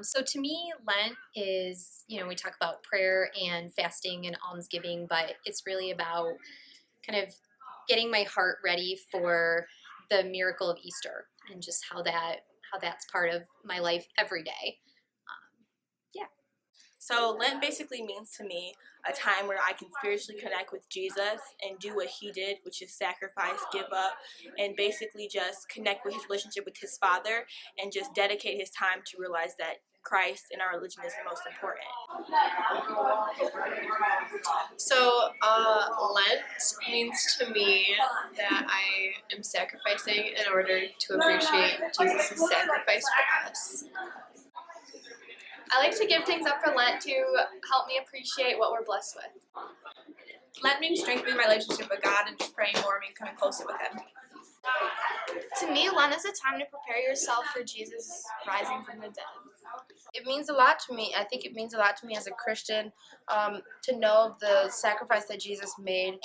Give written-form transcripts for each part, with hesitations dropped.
So to me, Lent is, we talk about prayer and fasting and almsgiving, but it's really about kind of getting my heart ready for the miracle of Easter and just how that's part of my life every day. Yeah. So Lent basically means to me a time where I can spiritually connect with Jesus and do what he did, which is sacrifice, give up, and basically just connect with his relationship with his Father and just dedicate his time to realize that Christ in our religion is the most important. Lent means to me that I am sacrificing in order to appreciate Jesus' sacrifice for us. I like to give things up for Lent to help me appreciate what we're blessed with. Lent means strengthening my relationship with God and just praying more and becoming closer with Him. To me, Lent is a time to prepare yourself for Jesus rising from the dead. It means a lot to me. I think it means a lot to me as a Christian to know the sacrifice that Jesus made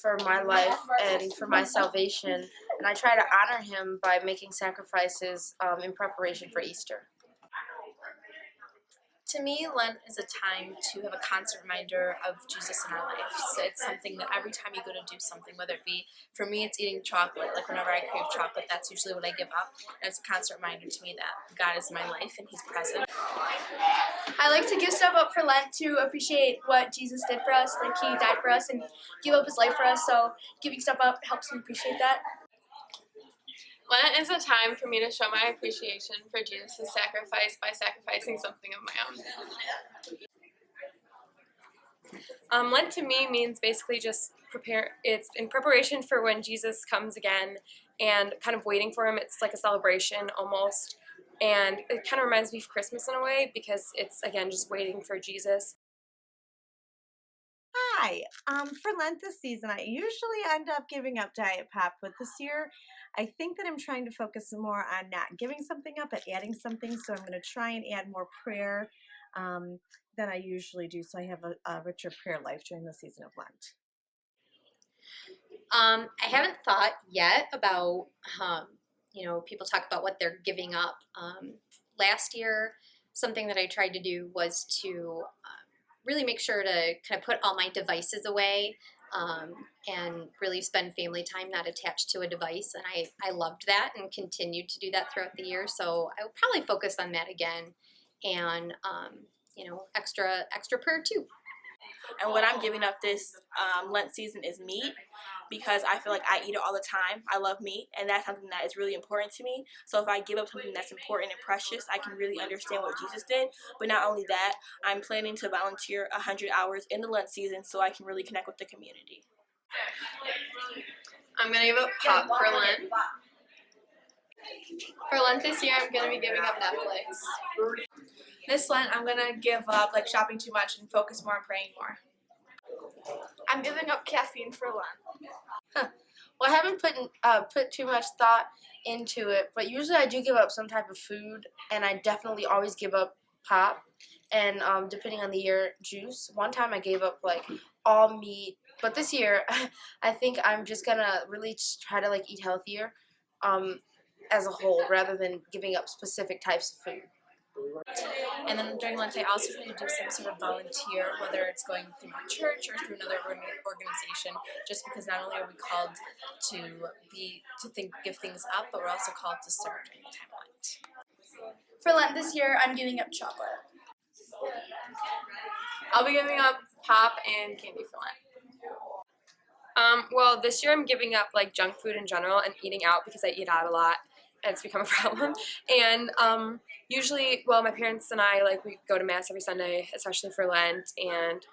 for my life and for my salvation. And I try to honor him by making sacrifices in preparation for Easter. To me, Lent is a time to have a constant reminder of Jesus in our life. So it's something that every time you go to do something, whether it be, for me, it's eating chocolate. Like whenever I crave chocolate, that's usually what I give up. And it's a constant reminder to me that God is in my life and He's present. I like to give stuff up for Lent to appreciate what Jesus did for us, like he died for us and gave up his life for us, so giving stuff up helps me appreciate that. Lent is a time for me to show my appreciation for Jesus' sacrifice by sacrificing something of my own. Lent to me means basically just it's in preparation for when Jesus comes again and kind of waiting for him. It's like a celebration almost. And it kind of reminds me of Christmas in a way because it's, again, just waiting for Jesus. Hi. For Lent this season, I usually end up giving up Diet Pop, but this year I think that I'm trying to focus more on not giving something up, but adding something. So I'm going to try and add more prayer than I usually do, so I have a richer prayer life during the season of Lent. I haven't thought yet about, people talk about what they're giving up. Last year, something that I tried to do was to really make sure to kind of put all my devices away and really spend family time not attached to a device. And I loved that and continued to do that throughout the year. So I will probably focus on that again and, extra prayer too. And what I'm giving up this Lent season is meat, because I feel like I eat it all the time. I love meat, and that's something that is really important to me. So if I give up something that's important and precious, I can really understand what Jesus did. But not only that, I'm planning to volunteer 100 hours in the Lent season so I can really connect with the community. I'm going to give up pop for Lent. For Lent this year, I'm going to be giving up Netflix. This Lent, I'm going to give up shopping too much and focus more on praying more. I'm giving up caffeine for Lent. Well, I haven't put too much thought into it, but usually I do give up some type of food, and I definitely always give up pop, and depending on the year, juice. One time I gave up all meat, but this year I think I'm just gonna really just try to eat healthier as a whole rather than giving up specific types of food. And then during Lent, I also try to do some sort of volunteer, whether it's going through my church or through another organization, just because not only are we called to give things up, but we're also called to serve during the time of Lent. For Lent this year, I'm giving up chocolate. I'll be giving up pop and candy for Lent. Well, this year I'm giving up junk food in general and eating out because I eat out a lot. And it's become a problem. And usually, my parents and I, we go to Mass every Sunday, especially for Lent, and